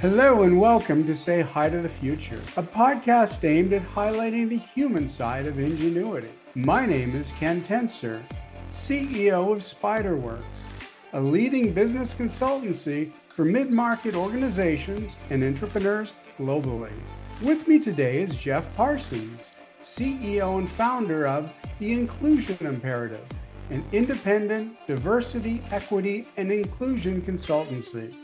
Hello and welcome to Say Hi to the Future, a podcast aimed at highlighting the human side of ingenuity. My name is Ken Tenser, CEO of SpyderWorks, a leading business consultancy for mid-market organizations and entrepreneurs globally. With me today is Geff Parsons, CEO and founder of The Inclusion Imperative, an independent diversity, equity, and inclusion consultancy.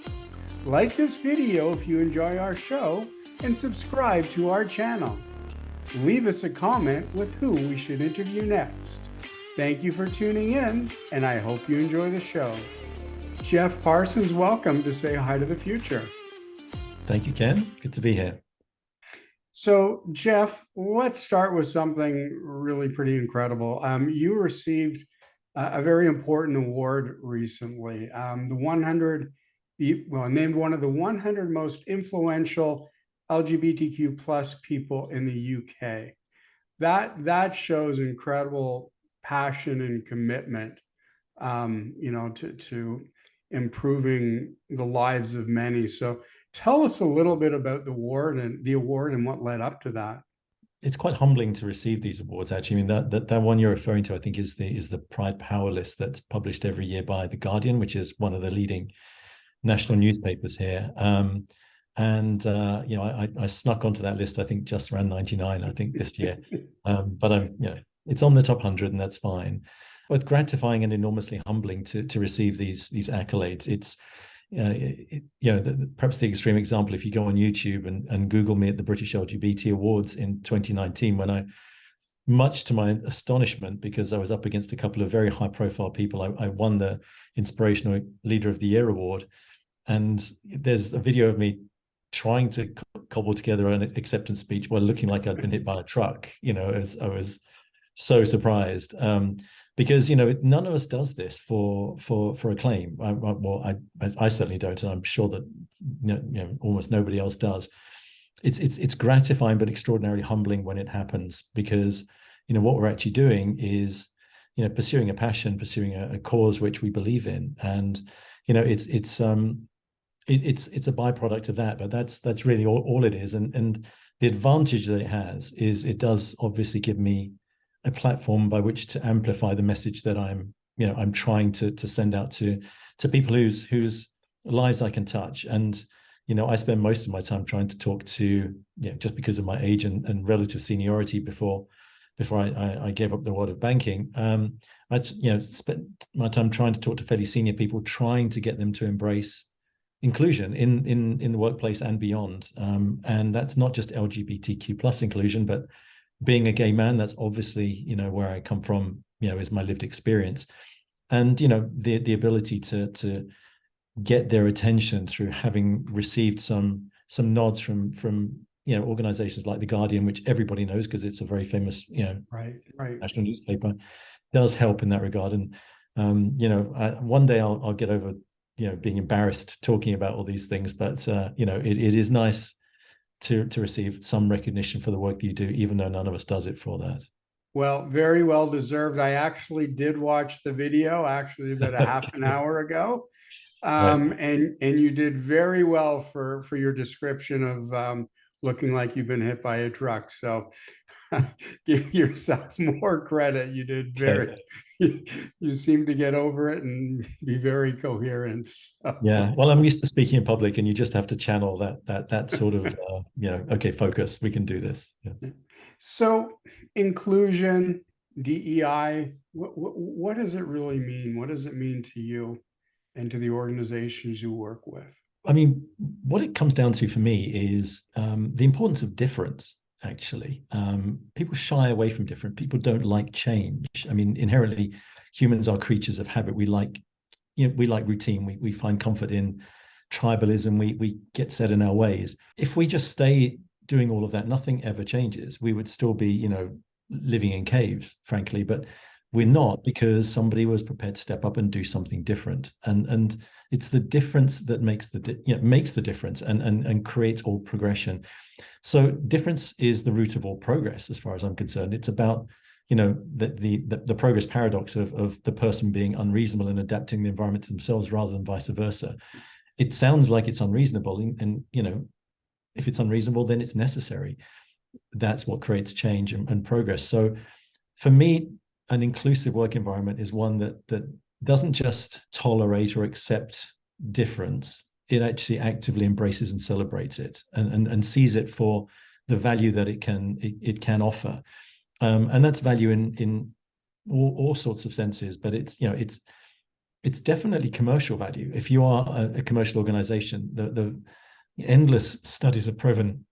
Like this video if you enjoy our show and subscribe to our channel. Leave us a comment with who we should interview next. Thank you for tuning in, and I hope you enjoy the show. Geff Parsons, welcome to Say Hi to the Future. Thank you, Ken. Good to be here. So, Geff, let's start with something really pretty incredible. You received a very important award recently, named one of the 100 most influential LGBTQ plus people in the UK. That shows incredible passion and commitment, to improving the lives of many. So tell us a little bit about the award and what led up to that. It's quite humbling to receive these awards, actually. I mean, that one you're referring to, I think, is the Pride Power list that's published every year by The Guardian, which is one of the leading national newspapers here. I snuck onto that list, I think, just around 99, I think, this year. But it's on the top 100, and that's fine. Both gratifying and enormously humbling to receive these accolades. It's perhaps the extreme example, if you go on YouTube and Google me at the British LGBT Awards in 2019, when I, much to my astonishment, because I was up against a couple of very high profile people, I won the Inspirational Leader of the Year award. And there's a video of me trying to cobble together an acceptance speech while looking like I'd been hit by a truck, as I was so surprised. Because none of us does this for acclaim. I certainly don't, and I'm sure that almost nobody else does. It's gratifying but extraordinarily humbling when it happens, because what we're actually doing is pursuing a passion, pursuing a cause which we believe in, and it's a byproduct of that. But that's really all it is. And the advantage that it has is it does obviously give me a platform by which to amplify the message that I'm trying to send out to people whose lives I can touch. And I spend most of my time trying to talk to, just because of my age and relative seniority before I gave up the world of banking, I spent my time trying to talk to fairly senior people, trying to get them to embrace inclusion in the workplace and beyond. And that's not just LGBTQ plus inclusion, but being a gay man. That's obviously where I come from, is my lived experience. And the ability to get their attention through having received some nods from organizations like The Guardian, which everybody knows because it's a very famous right national newspaper, does help in that regard. And one day I'll get over being embarrassed talking about all these things, but it is nice to receive some recognition for the work that you do, even though none of us does it for that. Well, very well deserved. I actually did watch the video about a half an hour ago. Right. And you did very well for your description of looking like you've been hit by a truck. So give yourself more credit. You did you seem to get over it and be very coherent. So. Yeah. Well, I'm used to speaking in public, and you just have to channel that sort of, okay, focus. We can do this. Yeah. So inclusion, DEI, what does it really mean? What does it mean to you and to the organizations you work with? I mean, what it comes down to for me is the importance of difference, actually. People shy away from different. People don't like change. I mean, inherently, humans are creatures of habit. We like routine. We find comfort in tribalism. We get set in our ways. If we just stay doing all of that, nothing ever changes. We would still be, living in caves, frankly. But we're not, because somebody was prepared to step up and do something different. And it's the difference that makes the difference and creates all progression. So difference is the root of all progress, as far as I'm concerned. It's about the progress paradox of the person being unreasonable and adapting the environment to themselves rather than vice versa. it sounds like it's unreasonable, and if it's unreasonable, then it's necessary. That's what creates change and progress. So for me, an inclusive work environment is one that doesn't just tolerate or accept difference. It actually actively embraces and celebrates it, and sees it for the value that it can offer. And that's value in all sorts of senses, but it's definitely commercial value. If you are a commercial organization, the endless studies have proven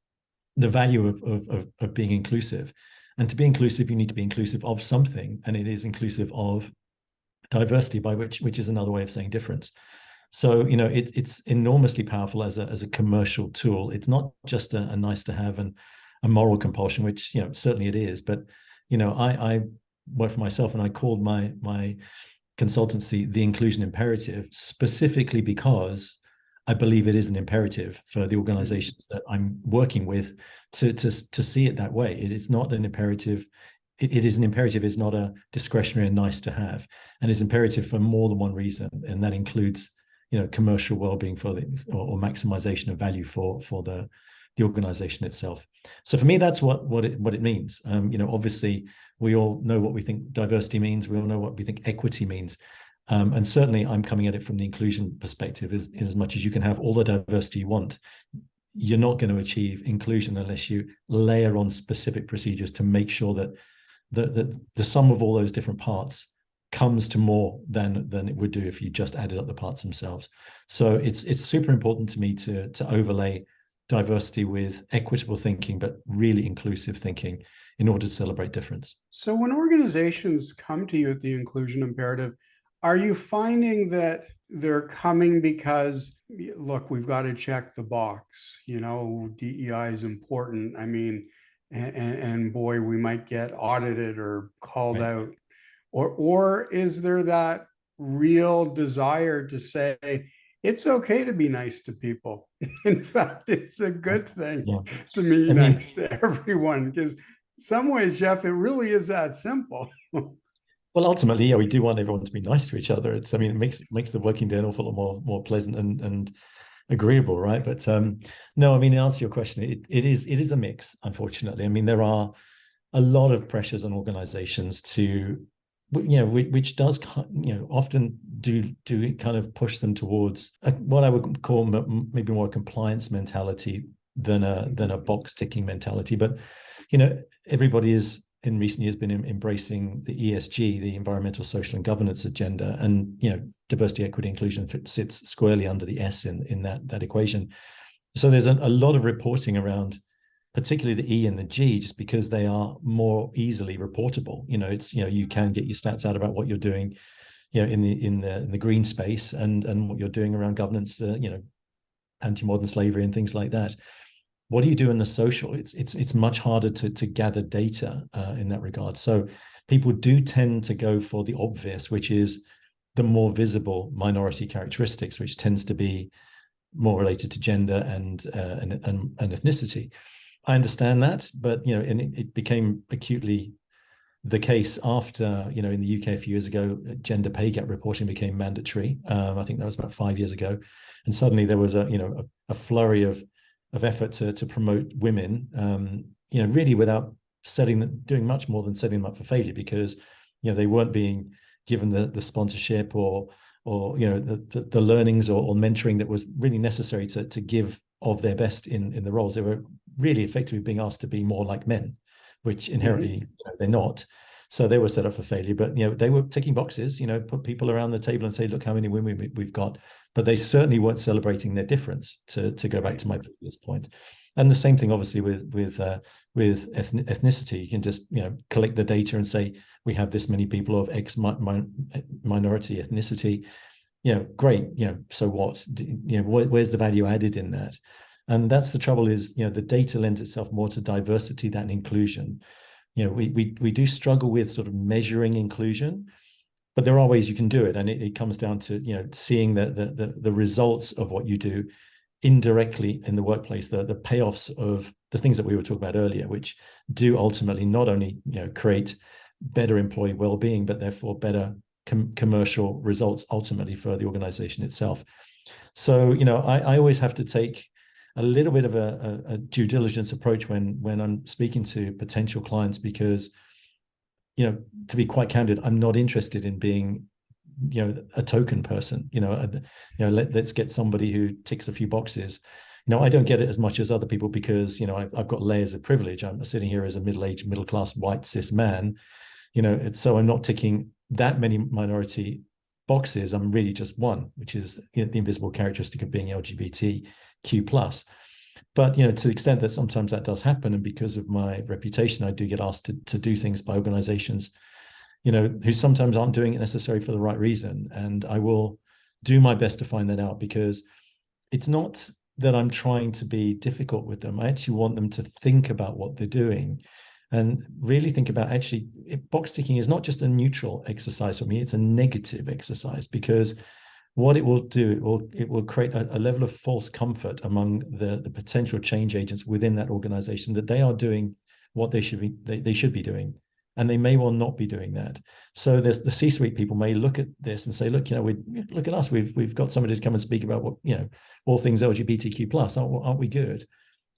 the value of being inclusive. And to be inclusive, you need to be inclusive of something, and it is inclusive of diversity, which is another way of saying difference. So it's enormously powerful as a commercial tool. It's not just a nice to have and a moral compulsion, which certainly it is. But I work for myself, and I called my consultancy the Inclusion Imperative, specifically because I believe it is an imperative for the organizations that I'm working with to see it that way. It is not an imperative. It is an imperative. It's not a discretionary and nice to have, and it's imperative for more than one reason, and that includes commercial well-being or maximization of value for the organization itself. So for me, that's what it means. Obviously, we all know what we think diversity means. We all know what we think equity means. And certainly I'm coming at it from the inclusion perspective. As much as you can have all the diversity you want, you're not going to achieve inclusion unless you layer on specific procedures to make sure that the sum of all those different parts comes to more than it would do if you just added up the parts themselves. So it's super important to me to overlay diversity with equitable thinking, but really inclusive thinking in order to celebrate difference. So when organizations come to you at the inclusion imperative, are you finding that they're coming because, look, we've got to check the box, DEI is important. I mean, and boy, we might get audited or called out. Or is there that real desire to say, it's okay to be nice to people? In fact, it's a good thing to be nice to everyone, because in some ways, Geoff, it really is that simple. Well, ultimately, we do want everyone to be nice to each other. It makes the working day an awful lot more pleasant and agreeable, right? But no, in answer to your question, it is a mix, unfortunately. There are a lot of pressures on organizations to, which does, often do kind of push them towards what I would call maybe more a compliance mentality than a box ticking mentality. But everybody is in recent years been embracing the ESG, the environmental, social, and governance agenda, and diversity, equity, inclusion sits squarely under the S in that equation. So there's a lot of reporting around, particularly the E and the G, just because they are more easily reportable. You can get your stats out about what you're doing, in the green space and what you're doing around governance, anti-modern slavery and things like that. What do you do in the social? It's much harder to gather data in that regard. So people do tend to go for the obvious, which is the more visible minority characteristics, which tends to be more related to gender and ethnicity. I understand that, but and it became acutely the case after in the UK a few years ago, gender pay gap reporting became mandatory. I think that was about 5 years ago, and suddenly there was a flurry of effort to promote women, really without doing much more than setting them up for failure, because they weren't being given the sponsorship or the learnings or mentoring that was really necessary to give of their best in the roles. They were really effectively being asked to be more like men, which inherently they're not. So they were set up for failure. But they were ticking boxes, put people around the table and say, look how many women we've got. But they certainly weren't celebrating their difference, to go back to my previous point. And the same thing, obviously, with ethnicity. You can just collect the data and say we have this many people of X minority ethnicity. Great. So what? Where's the value added in that? And that's the trouble. Is the data lends itself more to diversity than inclusion. We do struggle with sort of measuring inclusion, but there are ways you can do it, and it comes down to seeing the results of what you do indirectly in the workplace, the payoffs of the things that we were talking about earlier, which do ultimately not only create better employee well-being, but therefore better commercial results ultimately for the organization itself. So, I always have to take a little bit of a due diligence approach when I'm speaking to potential clients, because, to be quite candid, I'm not interested in being, a token person. Let's get somebody who ticks a few boxes. I don't get it as much as other people, because I've got layers of privilege. I'm sitting here as a middle-aged, middle-class, white cis man. So I'm not ticking that many minority boxes. I'm really just one, which is the invisible characteristic of being LGBTQ plus. But to the extent that sometimes that does happen, and because of my reputation, I do get asked to do things by organizations, who sometimes aren't doing it necessarily for the right reason. And I will do my best to find that out, because it's not that I'm trying to be difficult with them. I actually want them to think about what they're doing, and really think about, actually, box ticking is not just a neutral exercise for me, it's a negative exercise, because what it will do, it will create a level of false comfort among the potential change agents within that organization, that they are doing what they should be doing, and they may well not be doing that. So there's the C-suite people may look at this and say, look, look at us, we've got somebody to come and speak about what, all things LGBTQ plus, aren't we good?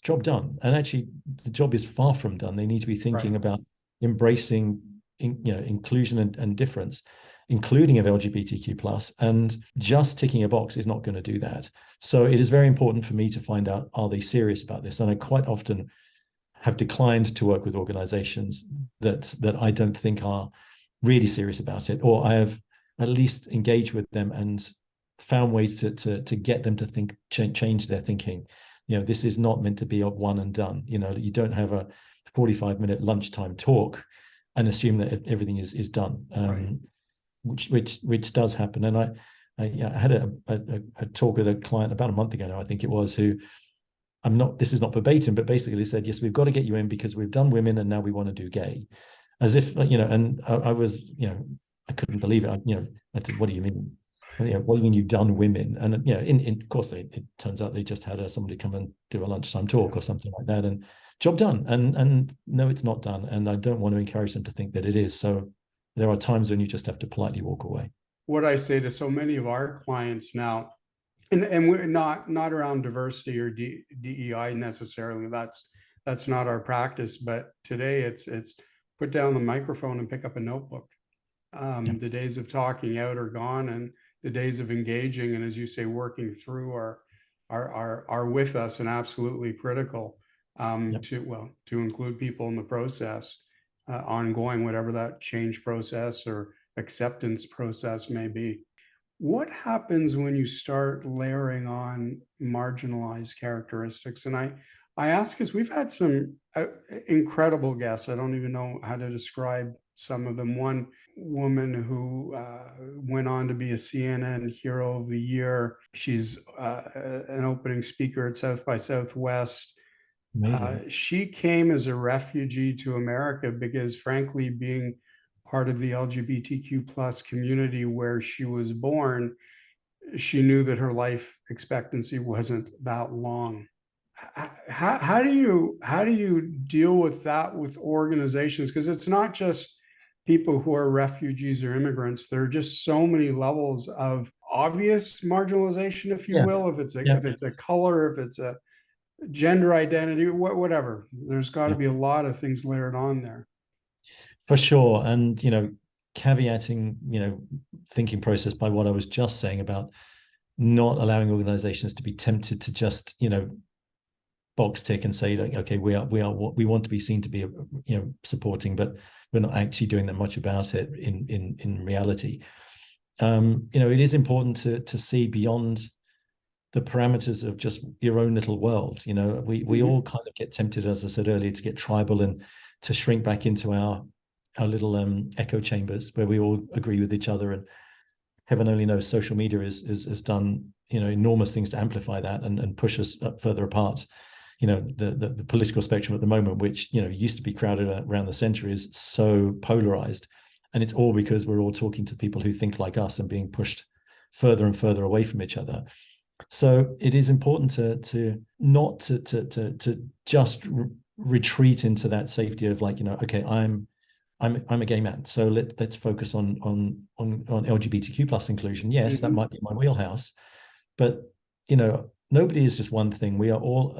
Job done. And actually, the job is far from done. They need to be thinking about embracing inclusion and difference, including of LGBTQ plus, and just ticking a box is not going to do that. So it is very important for me to find out, are they serious about this? And I quite often have declined to work with organizations that I don't think are really serious about it, or I have at least engaged with them and found ways to get them to think, change their thinking. This is not meant to be a one and done. You don't have a 45-minute lunchtime talk and assume that everything is done, which does happen. And I had a talk with a client about a month ago now, I think it was, who, this is not verbatim, but basically said, yes, we've got to get you in because we've done women and now we want to do gay. As if, and I was, I couldn't believe it. I said, what do you mean? What do you mean you've done women? And of course, it turns out they just had somebody come and do a lunchtime talk or something like that, and job done. And no, it's not done. And I don't want to encourage them to think that it is. So there are times when you just have to politely walk away. What I say to so many of our clients now, and we're not around diversity or DEI necessarily. That's not our practice. But today it's put down the microphone and pick up a notebook. The days of talking out are gone, and the days of engaging and, as you say, working through are with us and absolutely critical to include people in the process, ongoing, whatever that change process or acceptance process may be. What happens when you start layering on marginalized characteristics? And I ask because we've had some incredible guests. I don't even know how to describe some of them. One woman who went on to be a CNN Hero of the Year. She's an opening speaker at South by Southwest. She came as a refugee to America because, frankly, being part of the LGBTQ plus community where she was born, she knew that her life expectancy wasn't that long. How do you deal with that with organizations? Because it's not just people who are refugees or immigrants. There are just so many levels of obvious marginalization, if you will, if it's a color, if it's a gender identity, whatever. There's got to be a lot of things layered on there. For sure. And, caveating, thinking process by what I was just saying about not allowing organizations to be tempted to just, box tick and say, like, okay, we are what we want to be seen to be, supporting, but we're not actually doing that much about it in reality. It is important to see beyond the parameters of just your own little world. We all kind of get tempted, as I said earlier, to get tribal and to shrink back into our little echo chambers where we all agree with each other. And heaven only knows social media has done enormous things to amplify that and push us up further apart. The political spectrum at the moment, which used to be crowded around the center, is so polarized, and it's all because we're all talking to people who think like us and being pushed further and further away from each other. So it is important to not to just retreat into that safety of, like, okay, I'm a gay man, so let's focus on LGBTQ plus inclusion. Yes, that might be my wheelhouse, but nobody is just one thing. We are all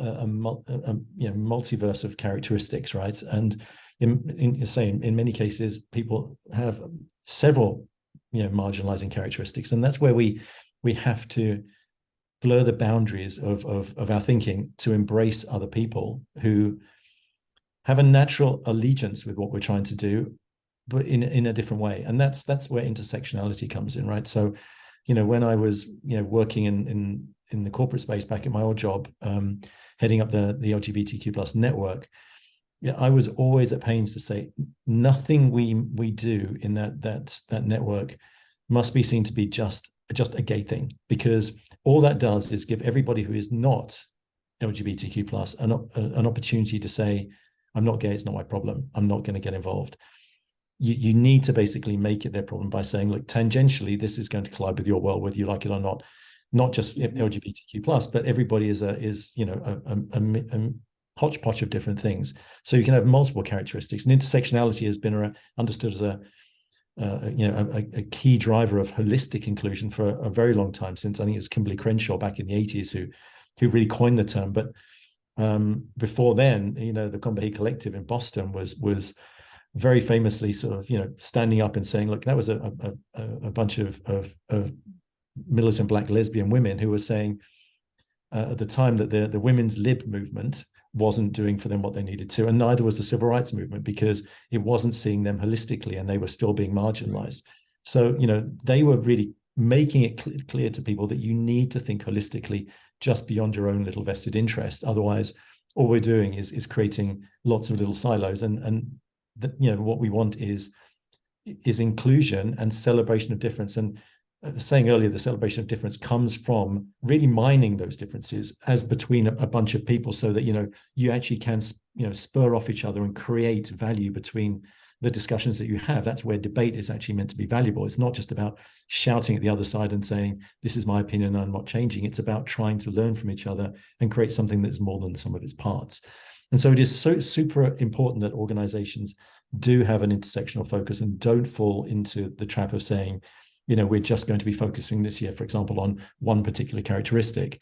multiverse of characteristics, right? And in many cases, people have several marginalizing characteristics, and that's where we have to blur the boundaries of our thinking to embrace other people who have a natural allegiance with what we're trying to do, but in a different way. And that's where intersectionality comes in, right? So, when I was working in the corporate space back at my old job, heading up the LGBTQ plus network, I was always at pains to say nothing we do in that network must be seen to be just a gay thing, because all that does is give everybody who is not LGBTQ plus an opportunity to say, I'm not gay, it's not my problem, I'm not going to get involved. You need to basically make it their problem by saying, look, tangentially, this is going to collide with your world, whether you like it or not just LGBTQ plus, but everybody is a hodgepodge of different things. So you can have multiple characteristics, and intersectionality has been understood as a key driver of holistic inclusion for a very long time, since I think it was Kimberly Crenshaw back in the 80s who really coined the term. But before then, the Combahee Collective in Boston was very famously sort of standing up and saying, look, that was a bunch of militant Black lesbian women who were saying at the time that the women's lib movement wasn't doing for them what they needed to, and neither was the civil rights movement, because it wasn't seeing them holistically and they were still being marginalized. So they were really making it clear to people that you need to think holistically, just beyond your own little vested interest. Otherwise, all we're doing is creating lots of little silos, and what we want is inclusion and celebration of difference. And saying earlier, the celebration of difference comes from really mining those differences as between a bunch of people, so that you actually can spur off each other and create value between the discussions that you have. That's where debate is actually meant to be valuable. It's not just about shouting at the other side and saying, this is my opinion, I'm not changing. It's about trying to learn from each other and create something that's more than the sum of its parts. And so it is so super important that organizations do have an intersectional focus and don't fall into the trap of saying, we're just going to be focusing this year, for example, on one particular characteristic.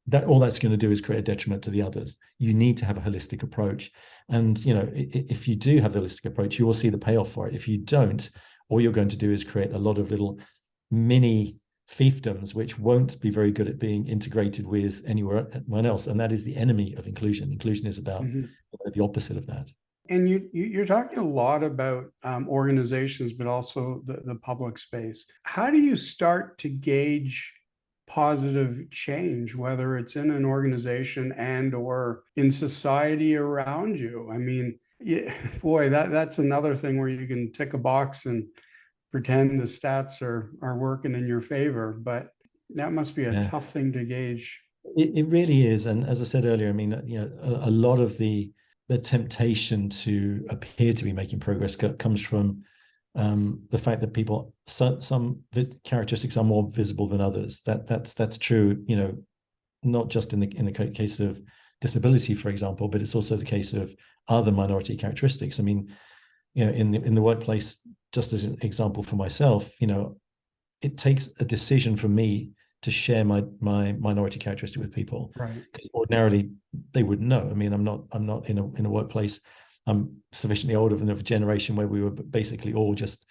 That all that's going to do is create a detriment to the others. You need to have a holistic approach. And, if you do have the holistic approach, you will see the payoff for it. If you don't, all you're going to do is create a lot of little mini fiefdoms, which won't be very good at being integrated with anyone else. And that is the enemy of inclusion. Inclusion is about the opposite of that. And you're talking a lot about organizations, but also the public space. How do you start to gauge positive change, whether it's in an organization and or in society around you? I mean, boy, that's another thing where you can tick a box and pretend the stats are working in your favor, but that must be a tough thing to gauge. It really is. And as I said earlier, I mean, a lot of the temptation to appear to be making progress comes from the fact that some characteristics are more visible than others. That's true, not just in the case of disability, for example, but it's also the case of other minority characteristics. I mean, in the workplace, just as an example for myself, it takes a decision for me to share my minority characteristic with people, right? Because ordinarily they wouldn't know. I mean, I'm not in a workplace. I'm sufficiently older than of a generation where we were basically all just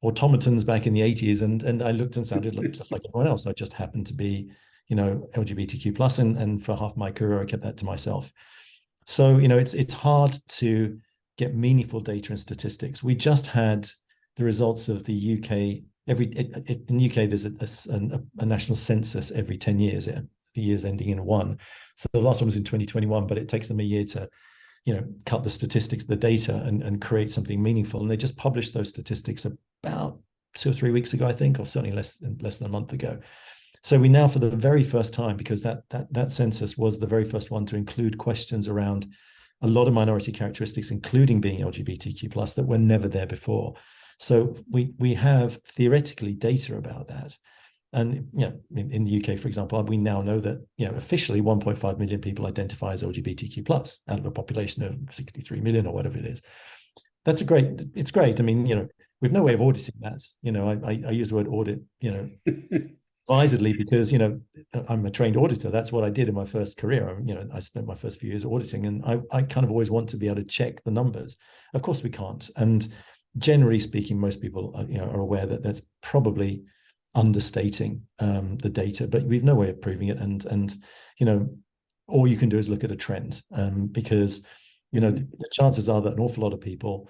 automatons back in the 80s, and I looked and sounded just like everyone else. I just happened to be, LGBTQ plus, and for half my career I kept that to myself. So it's hard to get meaningful data and statistics. We just had the results of the UK. In the UK, there's a national census every 10 years, the years ending in 1. So the last one was in 2021, but it takes them a year to, cut the statistics, the data, and create something meaningful. And they just published those statistics about 2 or 3 weeks ago, I think, or certainly less than a month ago. So we now, for the very first time, because that census was the very first one to include questions around a lot of minority characteristics, including being LGBTQ plus, that were never there before. So we have theoretically data about that. And in the UK, for example, we now know that officially 1.5 million people identify as LGBTQ plus out of a population of 63 million or whatever it is. It's great. I mean, we've no way of auditing that. I use the word audit, advisedly, because I'm a trained auditor. That's what I did in my first career. I spent my first few years auditing, and I kind of always want to be able to check the numbers. Of course we can't, and generally speaking, most people are aware that that's probably understating the data, but we've no way of proving it. And all you can do is look at a trend, because the chances are that an awful lot of people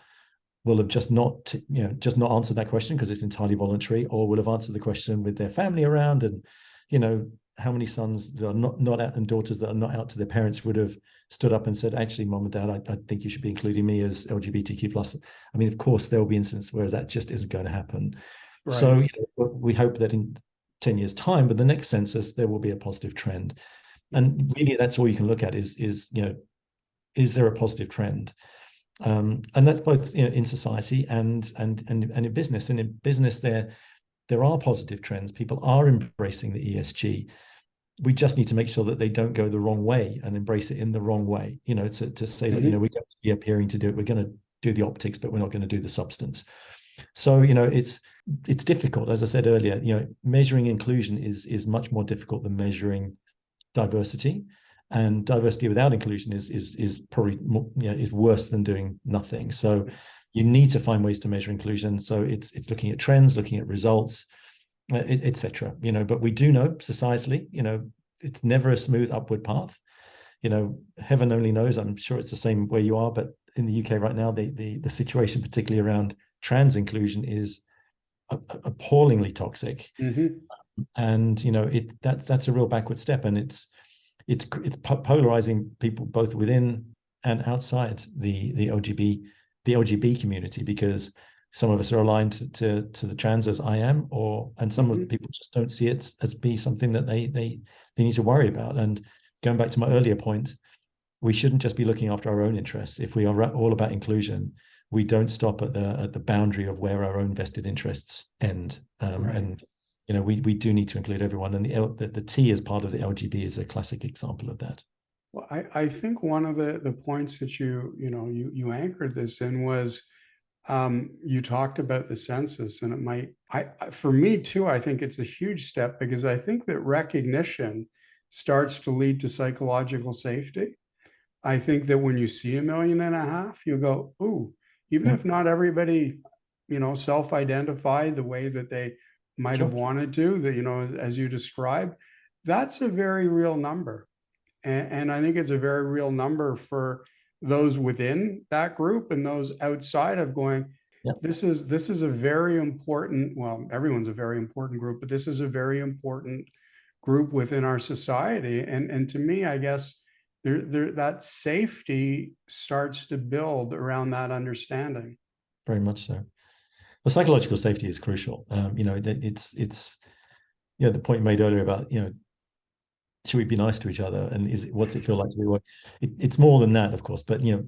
will have just not answered that question because it's entirely voluntary, or will have answered the question with their family around, and how many sons that are not out, and daughters that are not out to their parents would have stood up and said, actually, mom and dad, I think you should be including me as LGBTQ plus. I mean, of course there will be instances where that just isn't going to happen. Right. So we hope that in 10 years time, but the next census there will be a positive trend. And really that's all you can look at is there a positive trend? And that's both in society and in business. And in business, there are positive trends. People are embracing the ESG. We just need to make sure that they don't go the wrong way and embrace it in the wrong way. To say that we're going to be appearing to do it. We're going to do the optics, but we're not going to do the substance. So it's difficult, as I said earlier. Measuring inclusion is much more difficult than measuring diversity. And diversity without inclusion is probably more, is worse than doing nothing. So you need to find ways to measure inclusion. So it's looking at trends, looking at results, etc. But we do know societally, it's never a smooth upward path. Heaven only knows. I'm sure it's the same where you are, but in the UK right now, the situation, particularly around trans inclusion, is appallingly toxic. And that's a real backward step, and it's polarizing people both within and outside the LGB community, because some of us are aligned to the trans, as I am, and some of the people just don't see it as be something that they need to worry about. And going back to my earlier point, we shouldn't just be looking after our own interests. If we are all about inclusion, we don't stop at the boundary of where our own vested interests end. Right. And we do need to include everyone, and the T as part of the LGB is a classic example of that. Well, I think one of the points that you anchored this in was you talked about the census, and for me too, I think it's a huge step, because I think that recognition starts to lead to psychological safety. I think that when you see 1.5 million, you go, ooh, even if not everybody, self-identified the way that they might have wanted to, that, as you described, that's a very real number. And I think it's a very real number for those within that group and those outside of going, this is a very important, well, everyone's a very important group, but this is a very important group within our society. And to me, I guess that safety starts to build around that understanding. Very much so. Well, psychological safety is crucial. It's the point you made earlier about should we be nice to each other, and what's it feel like to be? It's more than that, of course, but a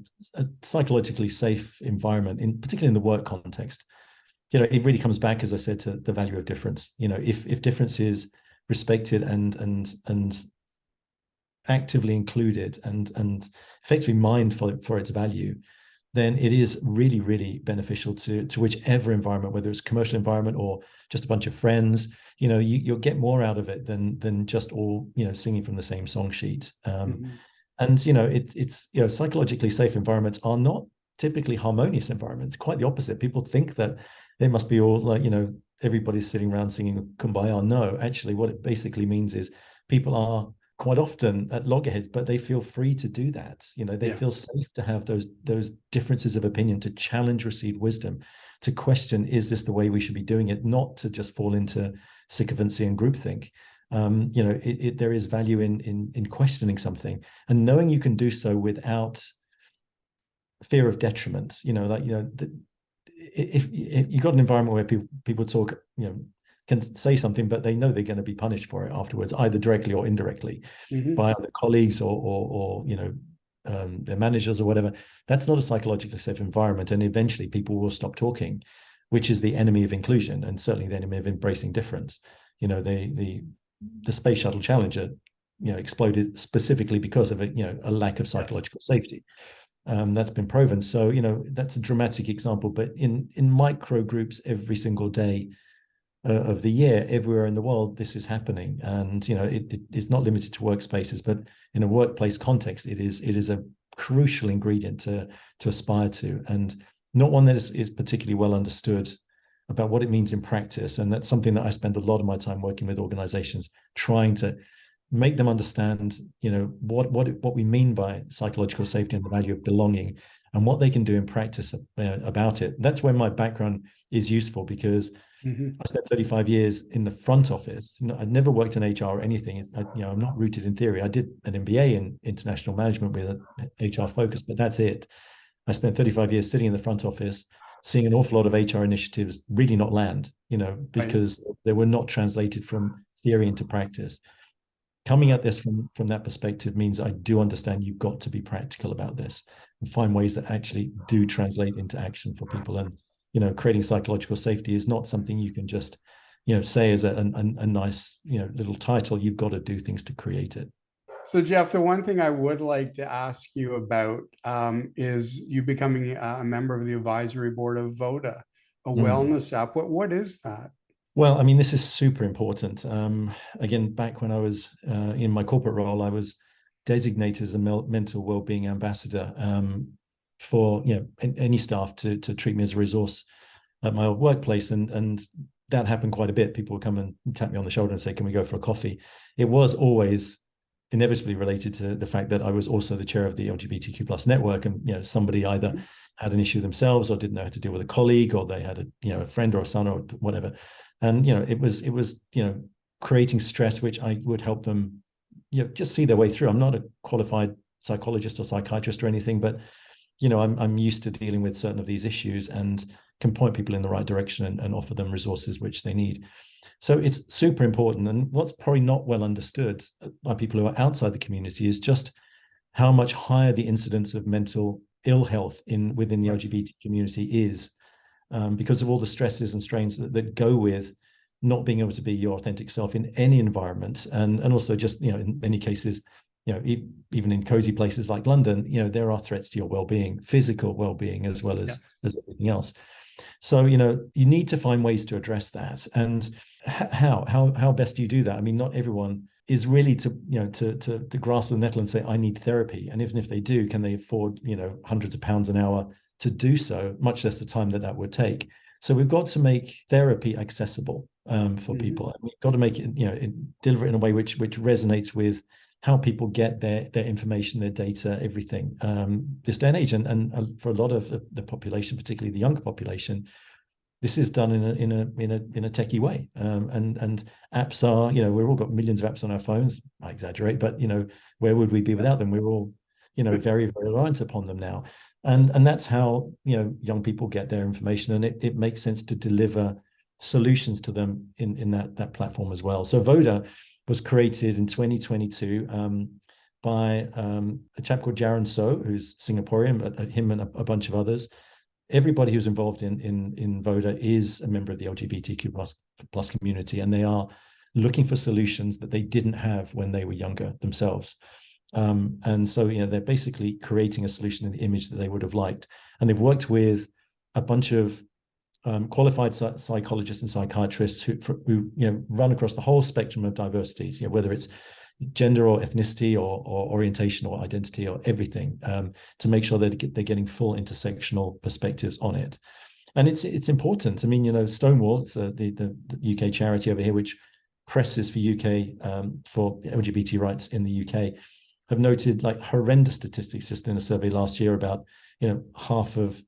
psychologically safe environment, particularly in the work context, it really comes back, as I said, to the value of difference. If difference is respected and actively included and effectively mined for its value, then it is really, really beneficial to whichever environment, whether it's a commercial environment or just a bunch of friends. You'll get more out of it than just all singing from the same song sheet. And it's psychologically safe environments are not typically harmonious environments. Quite the opposite. People think that they must be all like everybody's sitting around singing Kumbaya. No, actually, what it basically means is people are quite often at loggerheads, but they feel free to do that. They feel safe to have those differences of opinion, to challenge received wisdom, to question, is this the way we should be doing it? Not to just fall into sycophancy and groupthink. There is value in questioning something and knowing you can do so without fear of detriment. If you've got an environment where people talk, can say something, but they know they're going to be punished for it afterwards, either directly or indirectly by other colleagues or their managers or whatever. That's not a psychologically safe environment, and eventually people will stop talking, which is the enemy of inclusion and certainly the enemy of embracing difference. The Space Shuttle Challenger, exploded specifically because of a lack of psychological safety. That's been proven. So that's a dramatic example, but in micro groups every single day, of the year, everywhere in the world, this is happening. And, it's not limited to workspaces, but in a workplace context, it is a crucial ingredient to aspire to, and not one that is particularly well understood about what it means in practice. And that's something that I spend a lot of my time working with organizations, trying to make them understand, what we mean by psychological safety and the value of belonging, and what they can do in practice about it. That's where my background is useful, because I spent 35 years in the front office. I'd never worked in HR or anything. I'm not rooted in theory. I did an MBA in international management with an HR focus, but that's it. I spent 35 years sitting in the front office, seeing an awful lot of HR initiatives really not land, because they were not translated from theory into practice. Coming at this from that perspective means I do understand you've got to be practical about this and find ways that actually do translate into action for people. And creating psychological safety is not something you can just say as a nice little title. You've got to do things to create it. So Geoff, the one thing I would like to ask you about is you becoming a member of the advisory board of Voda, a wellness app. What is that? Well, I mean, this is super important. Again, back when I was in my corporate role, I was designated as a mental well-being ambassador for any staff to treat me as a resource at my old workplace, and that happened quite a bit. People would come and tap me on the shoulder and say, "Can we go for a coffee?" It was always inevitably related to the fact that I was also the chair of the LGBTQ plus network, and somebody either had an issue themselves or didn't know how to deal with a colleague, or they had a friend or a son or whatever, and it was creating stress, which I would help them just see their way through. I'm not a qualified psychologist or psychiatrist or anything, but I'm used to dealing with certain of these issues and can point people in the right direction and offer them resources which they need. So it's super important. And what's probably not well understood by people who are outside the community is just how much higher the incidence of mental ill health within the LGBT community is, because of all the stresses and strains that go with not being able to be your authentic self in any environment. And also just, in many cases, even in cozy places like London, there are threats to your well-being, physical well-being, as well as everything else. So, you need to find ways to address that. And how best do you do that? I mean, not everyone is really to grasp the nettle and say, I need therapy. And even if they do, can they afford, hundreds of pounds an hour to do so, much less the time that would take? So we've got to make therapy accessible for people. And we've got to make it, deliver it in a way which resonates with how people get their information, their data, everything, this day and age. And for a lot of the population, particularly the younger population, this is done in a techie way. And apps are, we've all got millions of apps on our phones. I exaggerate, but where would we be without them? We're all, very, very reliant upon them now. And that's how young people get their information, and it makes sense to deliver solutions to them in that platform as well. So Voda was created in 2022 by a chap called Jaron So, who's Singaporean, but him and a bunch of others. Everybody who's involved in Voda is a member of the LGBTQ plus community, and they are looking for solutions that they didn't have when they were younger themselves. And so, they're basically creating a solution in the image that they would have liked. And they've worked with a bunch of qualified psychologists and psychiatrists who run across the whole spectrum of diversities, whether it's gender or ethnicity or orientation or identity or everything, to make sure that they're getting full intersectional perspectives on it. And it's important. I mean, Stonewall, it's the UK charity over here, which presses for for LGBT rights in the UK, have noted like horrendous statistics just in a survey last year about half of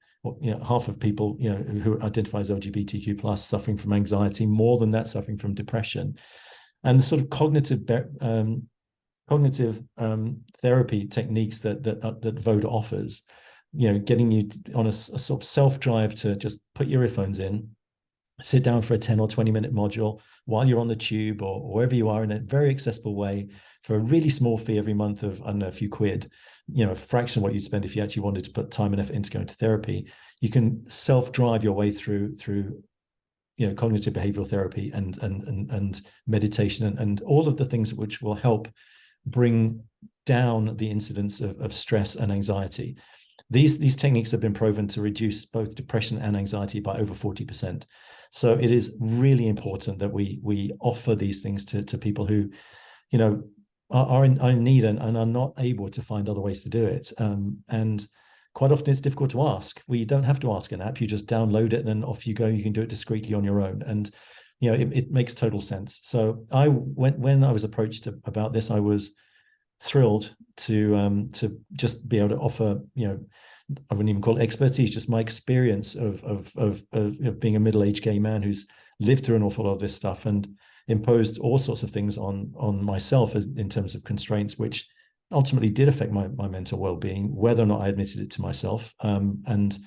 people who identify as LGBTQ plus suffering from anxiety, more than that suffering from depression. And the sort of cognitive therapy techniques that Voda offers, getting you on a sort of self-drive to just put your earphones in, sit down for a 10 or 20-minute module while you're on the tube or wherever you are, in a very accessible way for a really small fee every month of, I don't know, a few quid, a fraction of what you'd spend if you actually wanted to put time and effort into going to therapy. You can self-drive your way through cognitive behavioral therapy and meditation and all of the things which will help bring down the incidence of stress and anxiety. These techniques have been proven to reduce both depression and anxiety by over 40%. So it is really important that we offer these things to people who, you know, are in need and are not able to find other ways to do it. And quite often it's difficult to ask. We don't have to ask an app. You just download it and off you go. You can do it discreetly on your own. And, you know, it makes total sense. So when I was approached about this, I was thrilled to just be able to offer, you know, I wouldn't even call it expertise, just my experience of being a middle-aged gay man who's lived through an awful lot of this stuff and imposed all sorts of things on myself in terms of constraints, which ultimately did affect my mental well-being, whether or not I admitted it to myself. And,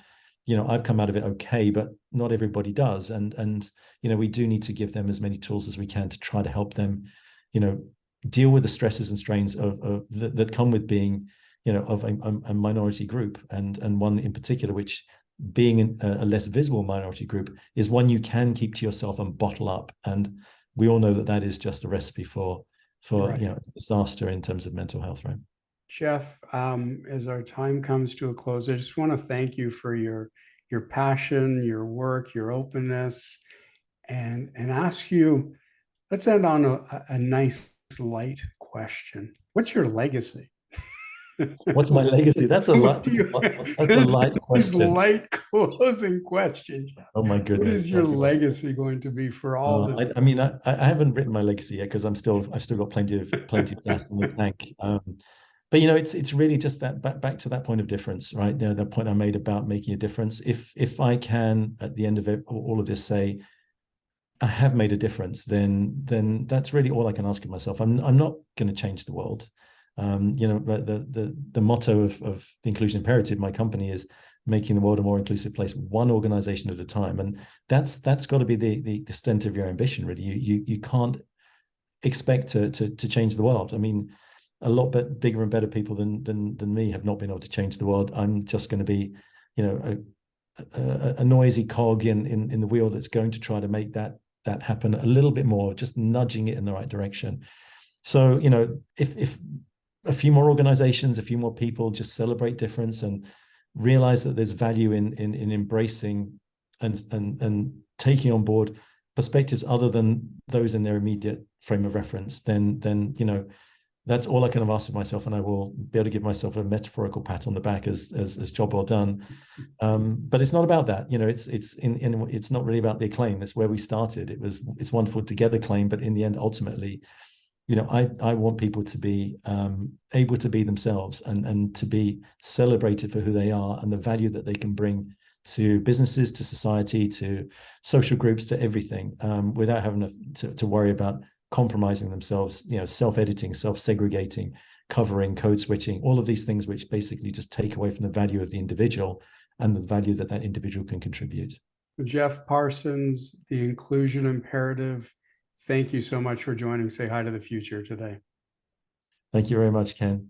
you know, I've come out of it okay, but not everybody does. And, you know, we do need to give them as many tools as we can to try to help them, you know, deal with the stresses and strains that come with being, you know, of a minority group, and one in particular, which being a less visible minority group is one you can keep to yourself and bottle up. And we all know that is just a recipe for right, you know, disaster in terms of mental health, right? Geff, as our time comes to a close, I just want to thank you for your passion, your work, your openness, and ask you, let's end on a nice light question. What's your legacy? What's my legacy? That's a light question. Light closing question. Oh my goodness! What is your legacy going to be for all this? I mean, I haven't written my legacy yet because I've still got plenty of gas in the tank. But you know, it's really just that back to that point of difference, right? You know, that point I made about making a difference. If I can, at the end of it, all of this, say I have made a difference, then that's really all I can ask of myself. I'm not going to change the world. You know, the motto of the Inclusion Imperative, my company, is making the world a more inclusive place, one organization at a time, and that's got to be the extent of your ambition. Really, you can't expect to change the world. I mean, a lot bigger and better people than me have not been able to change the world. I'm just going to be, you know, a noisy cog in the wheel that's going to try to make that happen a little bit more, just nudging it in the right direction. So, you know, if a few more organizations, a few more people just celebrate difference and realize that there's value in embracing and taking on board perspectives other than those in their immediate frame of reference, then you know, that's all I can have asked of myself, and I will be able to give myself a metaphorical pat on the back as job well done. But it's not about that, you know. It's not really about the acclaim. It's where we started. It's wonderful to get acclaim, but in the end, ultimately, you know, I want people to be able to be themselves and to be celebrated for who they are and the value that they can bring to businesses, to society, to social groups, to everything, without having to worry about compromising themselves, you know, self-editing, self-segregating, covering, code switching, all of these things which basically just take away from the value of the individual and the value that individual can contribute. Geff Parsons, the Inclusion Imperative, thank you so much for joining Say Hi to the Future today. Thank you very much, Ken.